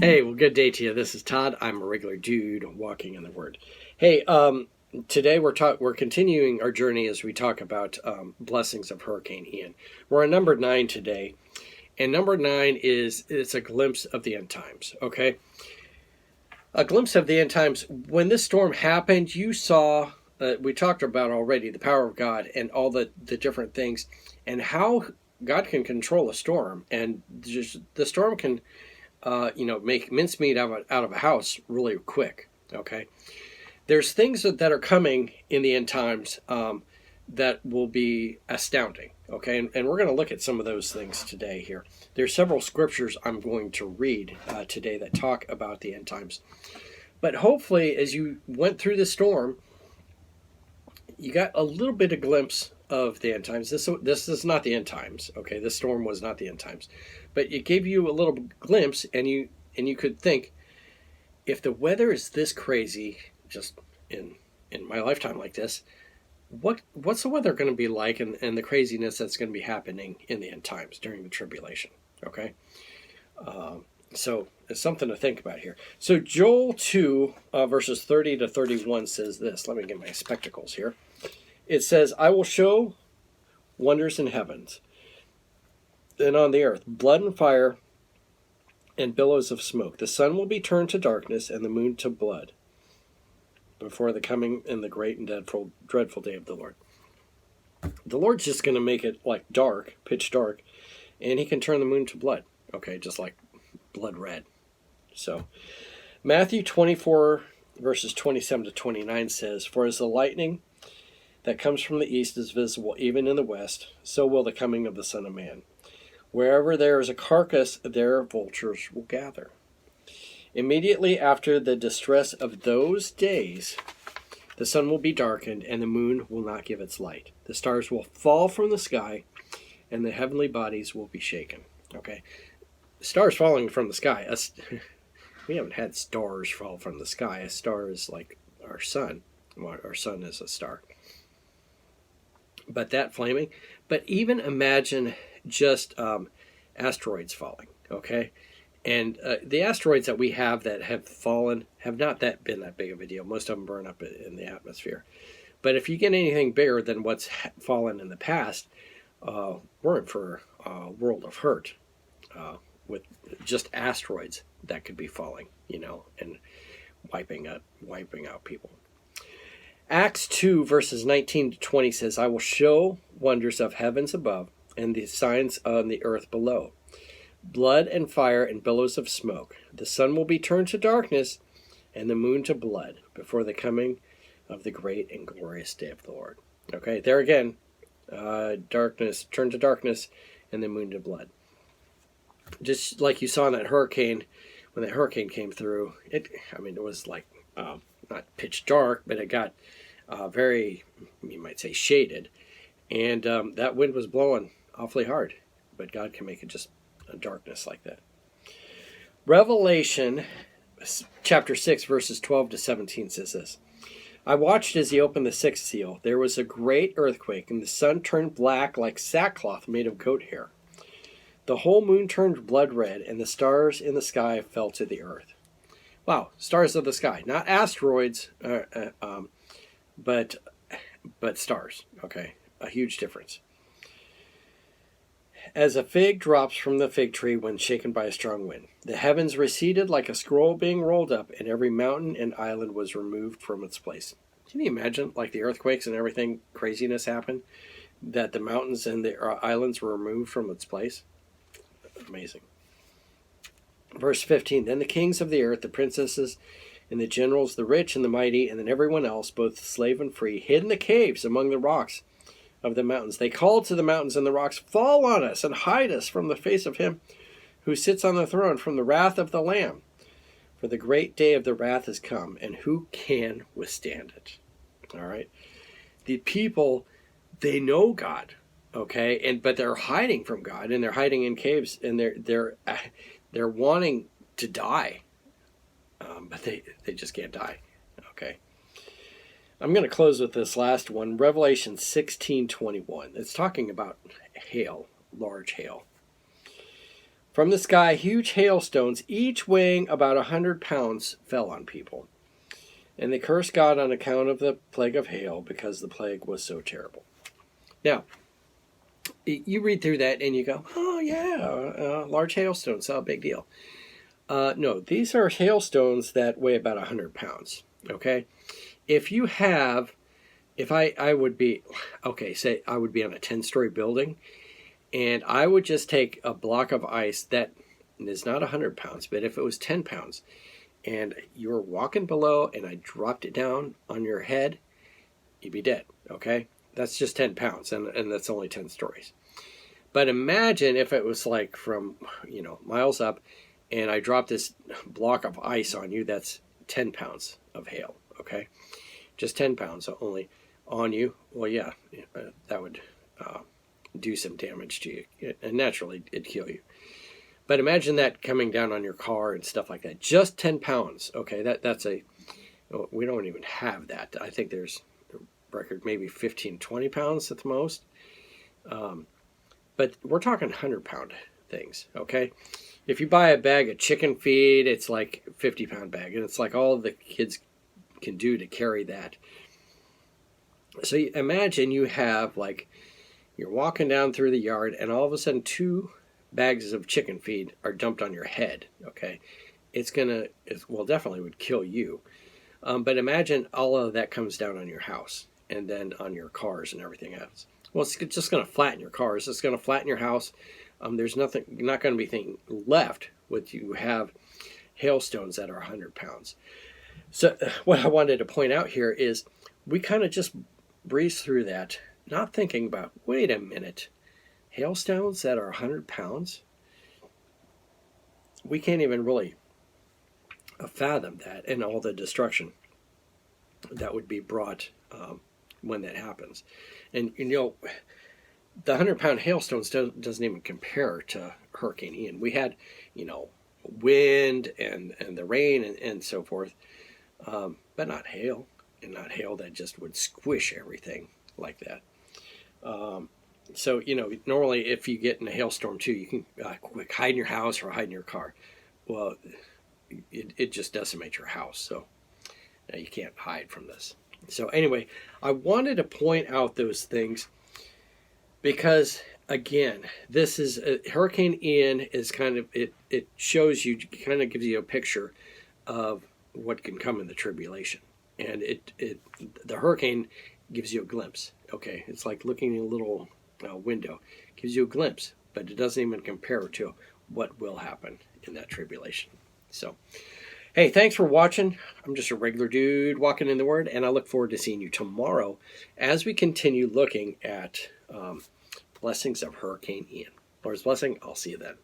Hey, well, good day to you. This is Todd. I'm a regular dude walking in the Word. Hey, today we're continuing our journey as we talk about blessings of Hurricane Ian. We're on number 9 today, and number 9 it's a glimpse of the end times. Okay, a glimpse of the end times. When this storm happened, you saw. We talked about already the power of God and all the different things, and how God can control a storm, and just the storm can. Make mincemeat out of a house really quick. Okay, there's things that are coming in the end times that will be astounding. Okay, and we're going to look at some of those things today here. There's several scriptures I'm going to read today that talk about the end times. But hopefully, as you went through the storm, you got a little bit of glimpse of the end times. This is not the end times. Okay, this storm was not the end times, but it gave you a little glimpse, and you could think, if the weather is this crazy, just in my lifetime like this, what's the weather going to be like, and the craziness that's going to be happening in the end times during the tribulation? Okay, so it's something to think about here. So Joel 2 verses 30 to 31 says this. Let me get my spectacles here. It says, I will show wonders in heavens and on the earth, blood and fire and billows of smoke. The sun will be turned to darkness and the moon to blood before the coming and the great and dreadful day of the Lord. The Lord's just going to make it like dark, pitch dark, and he can turn the moon to blood. Okay, just like blood red. So Matthew 24 verses 27 to 29 says, For as the lightning that comes from the east is visible even in the west, so will the coming of the Son of Man. Wherever there is a carcass, there vultures will gather. Immediately after the distress of those days, the sun will be darkened, and the moon will not give its light. The stars will fall from the sky, and the heavenly bodies will be shaken. Okay, stars falling from the sky. We haven't had stars fall from the sky. A star is like our sun. Our sun is a star. But that flaming. But even imagine just asteroids falling, okay? And the asteroids that we have that have fallen have not been that big of a deal. Most of them burn up in the atmosphere. But if you get anything bigger than what's fallen in the past, we're in for a world of hurt with just asteroids that could be falling, and wiping out people. Acts 2 verses 19 to 20 says, I will show wonders of heavens above and the signs on the earth below, blood and fire and billows of smoke. The sun will be turned to darkness and the moon to blood before the coming of the great and glorious day of the Lord. Okay, there again, darkness, turn to darkness, and the moon to blood. Just like you saw in that hurricane, when that hurricane came through, it was like, not pitch dark, but it got very, you might say, shaded. And that wind was blowing awfully hard. But God can make it just a darkness like that. Revelation chapter 6, verses 12 to 17 says this. I watched as he opened the sixth seal. There was a great earthquake, and the sun turned black like sackcloth made of goat hair. The whole moon turned blood red, and the stars in the sky fell to the earth. Wow, stars of the sky, not asteroids, but stars. Okay, a huge difference. As a fig drops from the fig tree when shaken by a strong wind, the heavens receded like a scroll being rolled up, and every mountain and island was removed from its place. Can you imagine, like the earthquakes and everything craziness happened, that the mountains and the islands were removed from its place? Amazing. Verse 15, Then the kings of the earth, the princesses and the generals, the rich and the mighty, and then everyone else, both slave and free, hid in the caves among the rocks of the mountains. They called to the mountains and the rocks, Fall on us and hide us from the face of him who sits on the throne, from the wrath of the Lamb. For the great day of the wrath has come, and who can withstand it? All right. The people, they know God, okay, but they're hiding from God, and they're hiding in caves, and they're wanting to die, but they just can't die. Okay. I'm going to close with this last one, Revelation 16:21. It's talking about hail, large hail. From the sky, huge hailstones, each weighing about 100 pounds, fell on people. And they cursed God on account of the plague of hail, because the plague was so terrible. Now, you read through that and you go, oh yeah, large hailstones, not a big deal. No, these are hailstones that weigh about 100 pounds, okay? If I would be, okay, say I would be on a 10-story building, and I would just take a block of ice that is not 100 pounds, but if it was 10 pounds, and you were walking below and I dropped it down on your head, you'd be dead, okay? That's just 10 pounds, and that's only 10 stories. But imagine if it was like from, miles up, and I dropped this block of ice on you, that's 10 pounds of hail, okay? Just 10 pounds only on you. Well, yeah, that would do some damage to you, and naturally it'd kill you. But imagine that coming down on your car and stuff like that. Just 10 pounds, okay? We don't even have that. I think there's a record maybe 15, 20 pounds at the most. But we're talking 100-pound things, okay? If you buy a bag of chicken feed, it's like a 50-pound bag, and it's like all the kids can do to carry that. So imagine you have, like, you're walking down through the yard, and all of a sudden 2 bags of chicken feed are dumped on your head, okay? Definitely would kill you. But imagine all of that comes down on your house and then on your cars and everything else. Well, it's just going to flatten your cars. It's going to flatten your house. There's not going to be anything left with you have hailstones that are 100 pounds. So what I wanted to point out here is we kind of just breeze through that, not thinking about, wait a minute, hailstones that are 100 pounds? We can't even really fathom that and all the destruction that would be brought when that happens. And, the 100-pound hailstones doesn't even compare to Hurricane Ian. We had, wind and the rain and so forth, but not hail, and not hail that just would squish everything like that. So, normally if you get in a hailstorm too, you can quick hide in your house or hide in your car. Well, it just decimates your house, so you can't hide from this. So anyway, I wanted to point out those things because, again, this is Hurricane Ian is kind of, it shows you, kind of gives you a picture of what can come in the tribulation. And the hurricane gives you a glimpse. Okay, it's like looking in a little window. It gives you a glimpse, but it doesn't even compare to what will happen in that tribulation. So, hey, thanks for watching. I'm just a regular dude walking in the Word, and I look forward to seeing you tomorrow as we continue looking at blessings of Hurricane Ian. Lord's blessing. I'll see you then.